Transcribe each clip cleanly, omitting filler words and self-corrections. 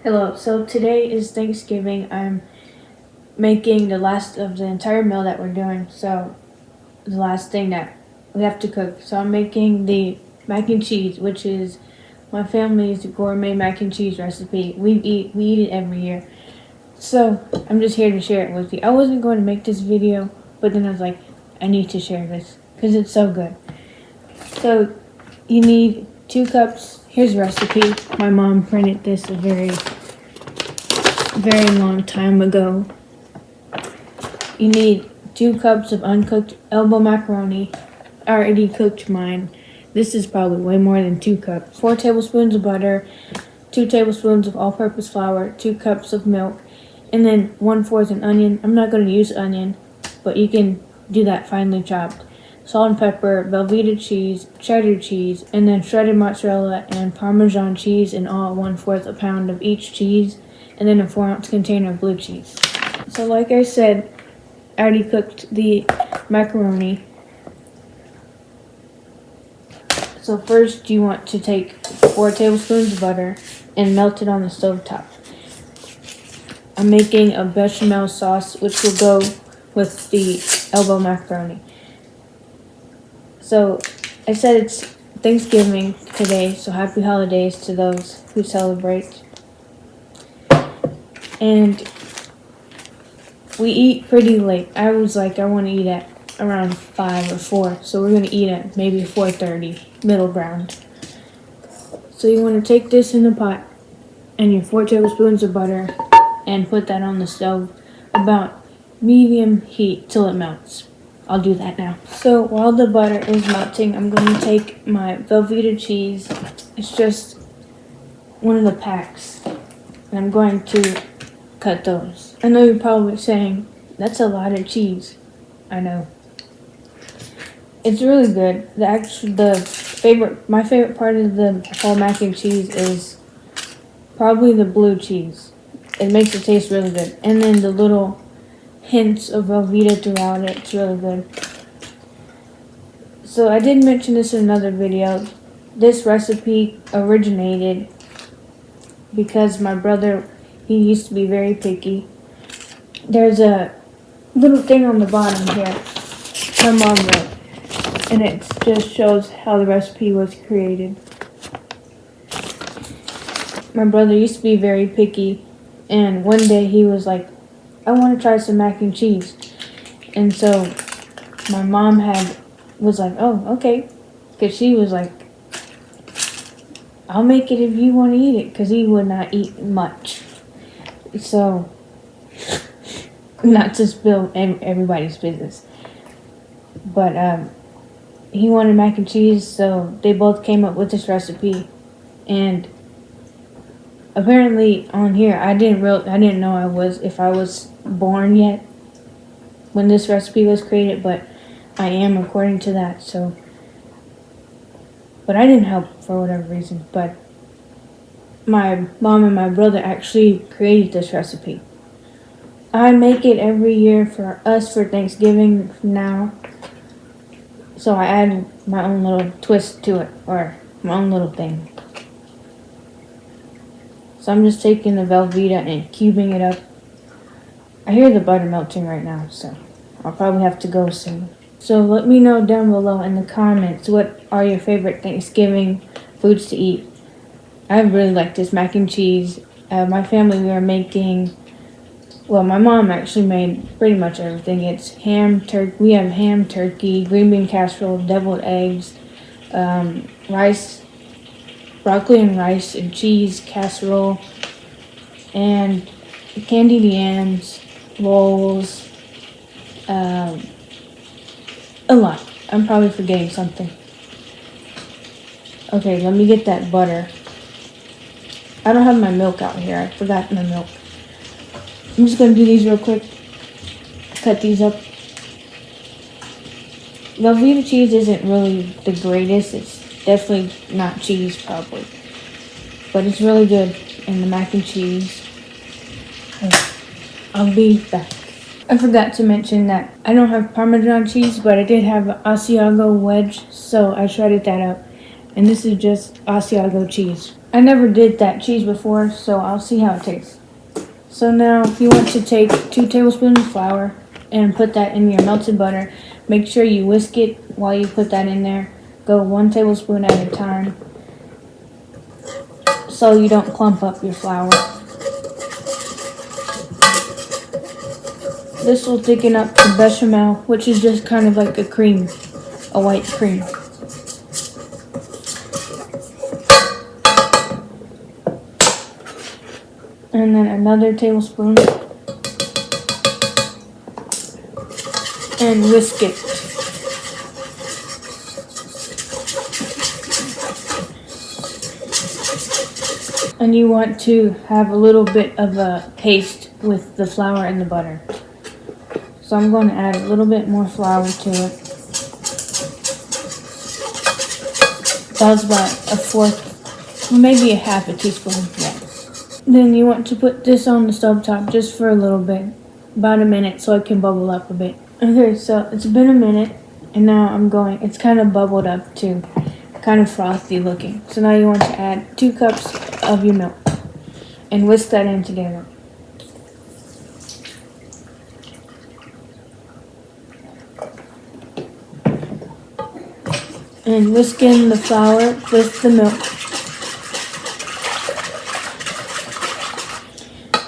Hello, so today is Thanksgiving. I'm making the last of the entire meal that we're doing, so the last thing that we have to cook. So I'm making the mac and cheese, which is my family's gourmet mac and cheese recipe. We eat it every year. So I'm just here to share it with you. I wasn't going to make this video, but then I was like, I need to share this because it's so good. So you need 2 cups. Here's the recipe. My mom printed this a very long time ago. You need 2 cups of uncooked elbow macaroni. I already cooked mine. This is probably way more than 2 cups. 4 tablespoons of butter, 2 tablespoons of all-purpose flour, 2 cups of milk, and then 1/4 an onion. I'm not going to use onion, but you can do that finely chopped. Salt and pepper, Velveeta cheese, cheddar cheese, and then shredded mozzarella and Parmesan cheese, and all 1/4 a pound of each cheese, and then a 4-ounce container of blue cheese. So like I said, I already cooked the macaroni. So first you want to take 4 tablespoons of butter and melt it on the stove top. I'm making a bechamel sauce which will go with the elbow macaroni. So I said it's Thanksgiving today, so happy holidays to those who celebrate. And we eat pretty late. I was like, I want to eat at around 5 or 4, so we're going to eat at maybe 4:30, middle ground. So you want to take this in the pot and your 4 tablespoons of butter and put that on the stove about medium heat till it melts. I'll do that now. So while the butter is melting, I'm going to take my Velveeta cheese. It's just one of the packs. And I'm going to cut those. I know you're probably saying, that's a lot of cheese. I know. It's really good. My favorite part of the whole mac and cheese is probably the blue cheese. It makes it taste really good. And then the little hints of Velveeta throughout it. It's really good. So I did mention this in another video. This recipe originated because my brother, he used to be very picky. There's a little thing on the bottom here my mom wrote, and it just shows how the recipe was created. My brother used to be very picky, and one day he was like, I want to try some mac and cheese. And so my mom was like, oh, okay. Because she was like, I'll make it if you want to eat it. Because he would not eat much. So, not to spill everybody's business. But he wanted mac and cheese, so they both came up with this recipe. And apparently on here, I didn't know if I was born yet when this recipe was created, but I am according to that. So, but I didn't help for whatever reason. But my mom and my brother actually created this recipe. I make it every year for us for Thanksgiving now. So I add my own little twist to it, or my own little thing. So I'm just taking the Velveeta and cubing it up. I hear the butter melting right now, so I'll probably have to go soon. So let me know down below in the comments, what are your favorite Thanksgiving foods to eat? I really like this mac and cheese. My family, we are making, well, my mom actually made pretty much everything. It's we have ham, turkey, green bean casserole, deviled eggs, rice, broccoli and rice and cheese casserole, and candied yams, rolls, a lot. I'm probably forgetting something. Okay, let me get that butter. I don't have my milk out here. I forgot my milk. I'm just going to do these real quick. Cut these up. Velveeta cheese isn't really the greatest. It's definitely not cheese, probably. But it's really good in the mac and cheese. I'll be back. I forgot to mention that I don't have Parmesan cheese, but I did have Asiago wedge, so I shredded that up. And this is just Asiago cheese. I never did that cheese before, so I'll see how it tastes. So now you want to take 2 tablespoons of flour and put that in your melted butter. Make sure you whisk it while you put that in there. Go 1 tablespoon at a time so you don't clump up your flour. This will thicken up the bechamel, which is just kind of like a cream, a white cream. And then another tablespoon. And whisk it. And you want to have a little bit of a paste with the flour and the butter. So I'm going to add a little bit more flour to it. That was about a fourth, maybe a half a teaspoon. Yeah. Then you want to put this on the stove top just for a little bit, about a minute, so it can bubble up a bit. Okay, so it's been a minute, and now it's kind of bubbled up too, kind of frothy looking. So now you want to add 2 cups of your milk and whisk that in together. And whisk in the flour with the milk.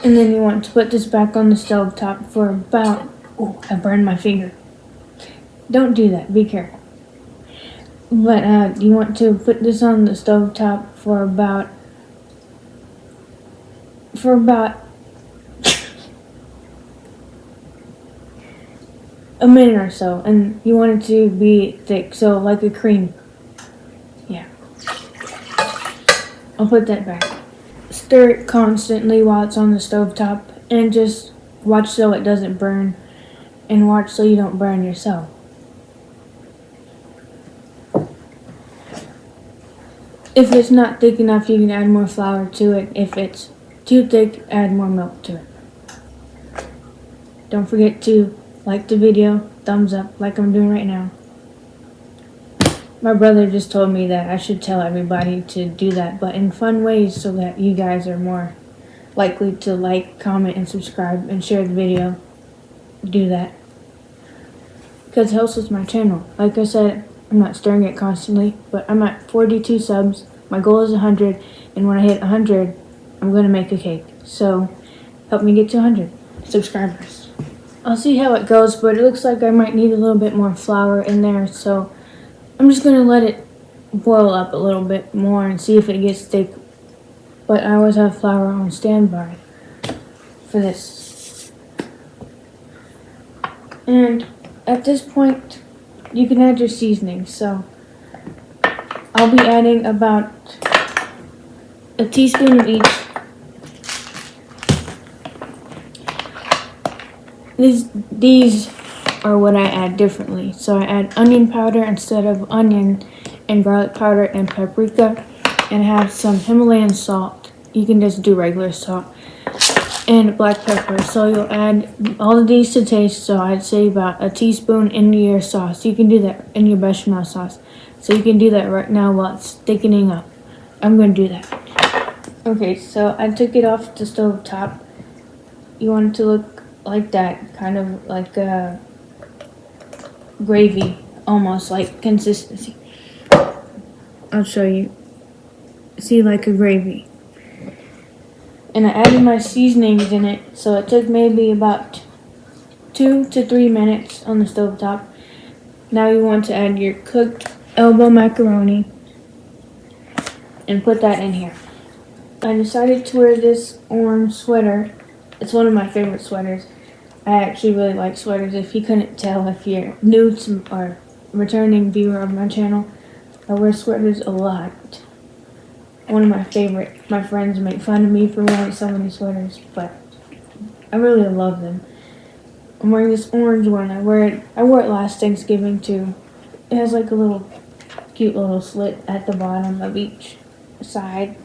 And then you want to put this back on the stove top for about, oh, I burned my finger. Don't do that, be careful. But you want to put this on the stove top for about a minute or so, and you want it to be thick, so like a cream. Yeah. I'll put that back. Stir it constantly while it's on the stove top, and just watch so it doesn't burn, and watch so you don't burn yourself. If it's not thick enough, you can add more flour to it. If it's too thick, add more milk to it. Don't forget to like the video, thumbs up like I'm doing right now. My brother just told me that I should tell everybody to do that, but in fun ways so that you guys are more likely to like, comment, and subscribe and share the video. Do that. Because it helps with my channel. Like I said, I'm not stirring it constantly, but I'm at 42 subs. My goal is 100, and when I hit 100, I'm going to make a cake. So help me get to 100 subscribers. I'll see how it goes, but it looks like I might need a little bit more flour in there, so I'm just going to let it boil up a little bit more and see if it gets thick. But I always have flour on standby for this. And at this point, you can add your seasoning. So I'll be adding about a teaspoon of each. These are what I add differently. So I add onion powder instead of onion, and garlic powder and paprika, and have some Himalayan salt. You can just do regular salt, and black pepper. So you'll add all of these to taste. So I'd say about a teaspoon in your sauce. You can do that in your bechamel sauce. So you can do that right now while it's thickening up. I'm going to do that. Okay, so I took it off the stove top. You want it to look like that, kind of like a gravy, almost like consistency. I'll show you. See, like a gravy. And I added my seasonings in it, so it took maybe about 2 to 3 minutes on the stove top. Now you want to add your cooked elbow macaroni and put that in here. I decided to wear this orange sweater. It's one of my favorite sweaters. I actually really like sweaters. If you couldn't tell, if you're new to or returning viewer of my channel, I wear sweaters a lot. One of my favorite. My friends make fun of me for wearing so many sweaters, but I really love them. I'm wearing this orange one. I wore it last Thanksgiving too. It has like a little cute little slit at the bottom of each side.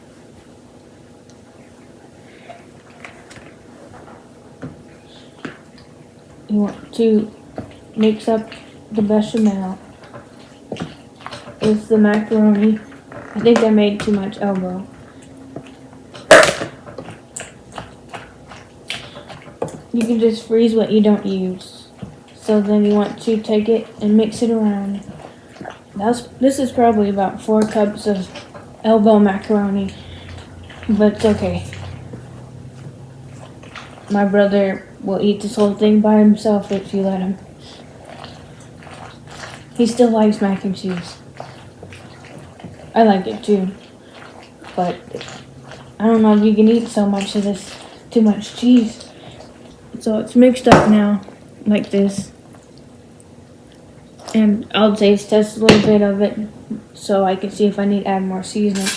You want to mix up the bechamel with the macaroni I think I made too much elbow. You can just freeze what you don't use. So then you want to take it and mix it around. This is probably about 4 cups of elbow macaroni, but it's okay. My brother will eat this whole thing by himself if you let him. He still likes mac and cheese. I like it too, but I don't know if you can eat so much of this, too much cheese. So it's mixed up now, like this. And I'll taste test a little bit of it so I can see if I need to add more seasoning.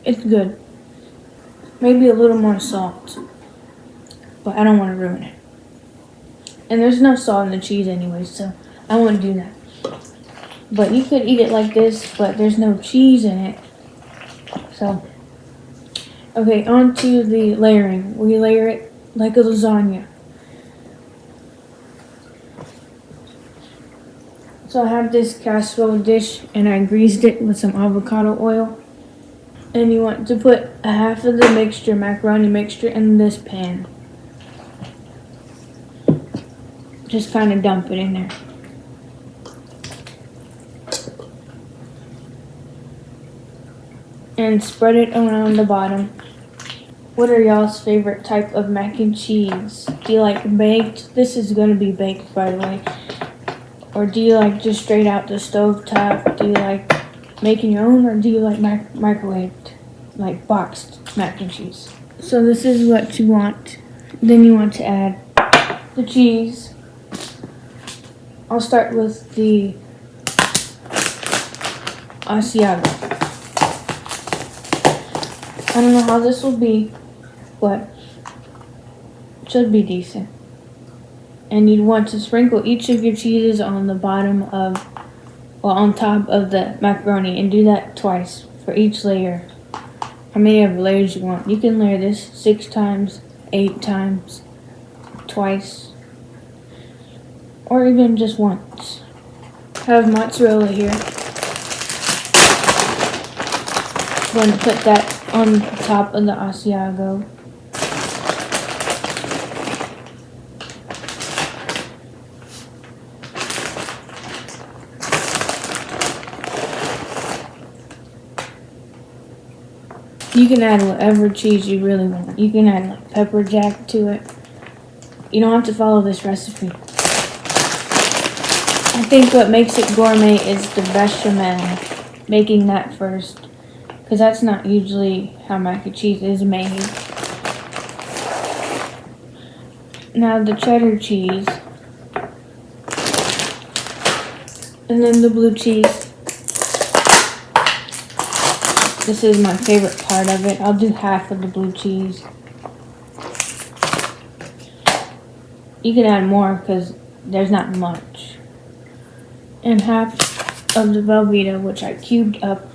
It's good. Maybe a little more salt, but I don't want to ruin it. And there's no salt in the cheese anyway, so I won't do that. But you could eat it like this, but there's no cheese in it. So, okay, on to the layering. We layer it like a lasagna. So I have this casserole dish, and I greased it with some avocado oil. And you want to put a half of the mixture, macaroni mixture, in this pan. Just kind of dump it in there. And spread it around the bottom. What are y'all's favorite type of mac and cheese? Do you like baked? This is going to be baked, by the way. Or do you like just straight out the stove top? Do you like making your own, or do you like microwaved, like boxed mac and cheese? So this is what you want. Then you want to add the cheese. I'll start with the Asiago. I don't know how this will be, but it should be decent. And you'd want to sprinkle each of your cheeses on the bottom of, well, on top of the macaroni, and do that twice for each layer. How many of layers you want. You can layer this 6 times, 8 times, twice, or even just once. I have mozzarella here. I'm going to put that on top of the Asiago. You can add whatever cheese you really want. You can add like pepper jack to it. You don't have to follow this recipe. I think what makes it gourmet is the bechamel. Making that first, because that's not usually how mac and cheese is made. Now the cheddar cheese, and then the blue cheese. This is my favorite part of it. I'll do half of the blue cheese. You can add more because there's not much. And half of the Velveeta, which I cubed up.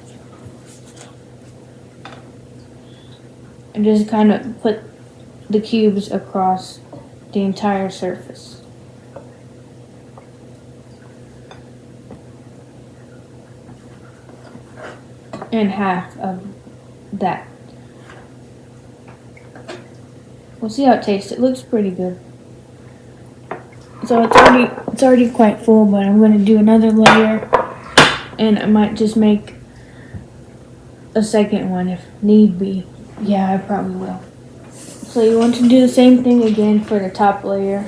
And just kind of put the cubes across the entire surface. And half of that. We'll see how it tastes. It looks pretty good. So it's already quite full, but I'm going to do another layer, and I might just make a second one if need be. Yeah, I probably will. So you want to do the same thing again for the top layer.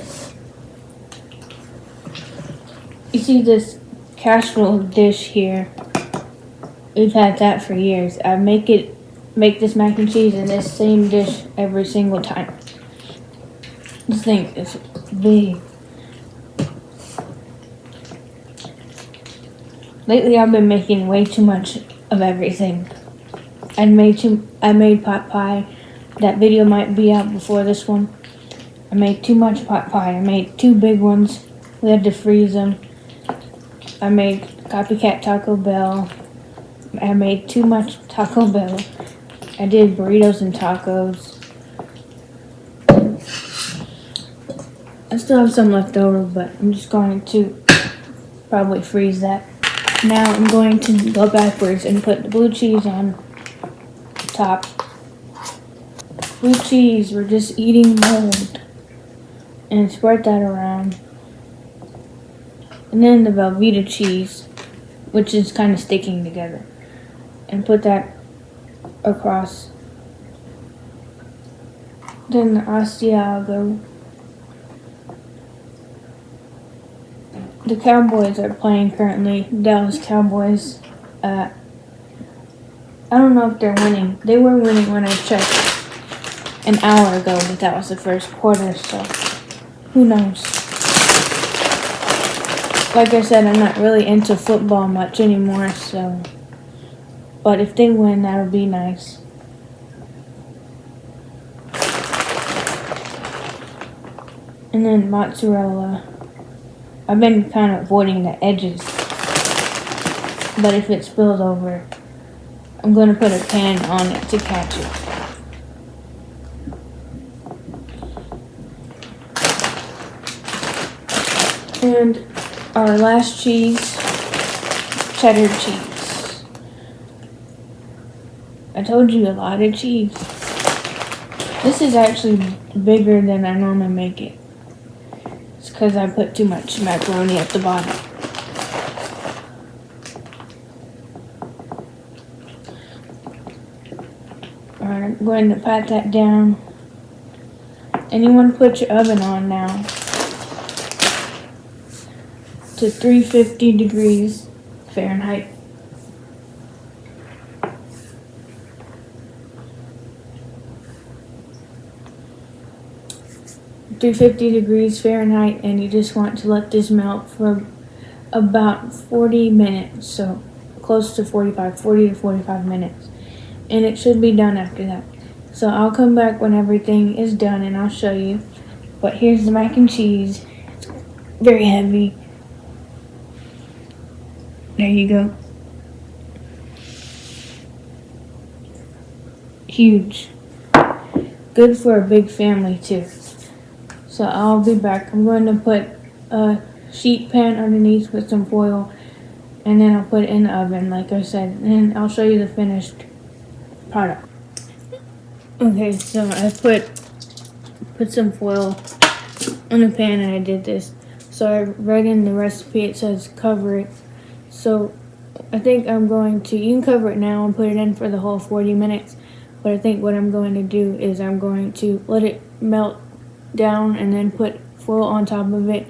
You see this casserole dish here? We've had that for years. I make this mac and cheese in this same dish every single time. This thing is big. Lately, I've been making way too much of everything. I made pot pie. That video might be out before this one. I made too much pot pie. I made 2 big ones. We had to freeze them. I made copycat Taco Bell. I made too much Taco Bell. I did burritos and tacos. I still have some left over, but I'm just going to probably freeze that. Now I'm going to go backwards and put the blue cheese on top. Blue cheese, we're just eating mold. And spread that around. And then the Velveeta cheese, which is kind of sticking together. And put that across. Then the Asiago. The Cowboys are playing currently. Dallas Cowboys. I don't know if they're winning. They were winning when I checked an hour ago, but that was the first quarter, so who knows. Like I said, I'm not really into football much anymore, so. But if they win, that would be nice. And then mozzarella. I've been kind of avoiding the edges. But if it spills over, I'm going to put a pan on it to catch it. And our last cheese, cheddar cheese. I told you, a lot of cheese. This is actually bigger than I normally make it. It's because I put too much macaroni at the bottom. Alright, I'm going to pat that down. And you want to put your oven on now to 350 degrees Fahrenheit. (350 degrees Fahrenheit), and you just want to let this melt for about 40 minutes, so close to 40 to 45 minutes, and it should be done after that. So I'll come back when everything is done and I'll show you. But here's the mac and cheese. It's very heavy. There you go. Huge. Good for a big family too. So I'll be back. I'm going to put a sheet pan underneath with some foil, and then I'll put it in the oven like I said, and I'll show you the finished product. Okay, so I put some foil on the pan and I did this. So I read in the recipe, it says cover it. So I think I'm going to, you can cover it now and put it in for the whole 40 minutes. But I think what I'm going to do is I'm going to let it melt down and then put foil on top of it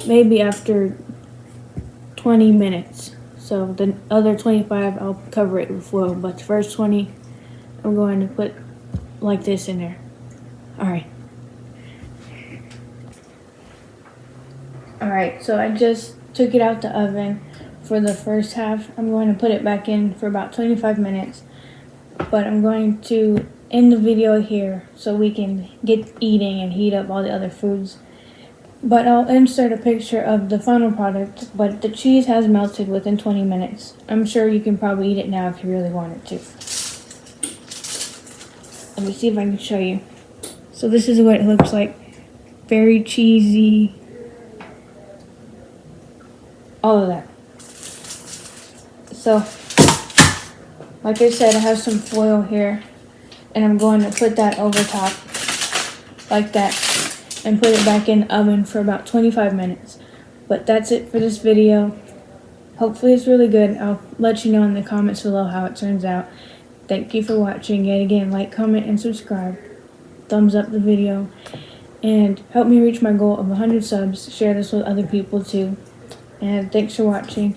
maybe after 20 minutes. So the other 25 I'll cover it with foil, but the first 20 I'm going to put like this in there. Alright, so I just took it out the oven for the first half. I'm going to put it back in for about 25 minutes. But I'm going to end the video here so we can get eating and heat up all the other foods. But I'll insert a picture of the final product, but the cheese has melted within 20 minutes. I'm sure you can probably eat it now if you really wanted to. Let me see if I can show you. So this is what it looks like. Very cheesy. All of that. So, like I said, I have some foil here, and I'm going to put that over top, like that, and put it back in the oven for about 25 minutes. But that's it for this video. Hopefully it's really good. I'll let you know in the comments below how it turns out. Thank you for watching. Yet again, like, comment, and subscribe. Thumbs up the video. And help me reach my goal of 100 subs. Share this with other people too. And thanks for watching.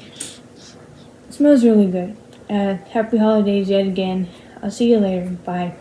It smells really good. Happy holidays yet again. I'll see you later. Bye.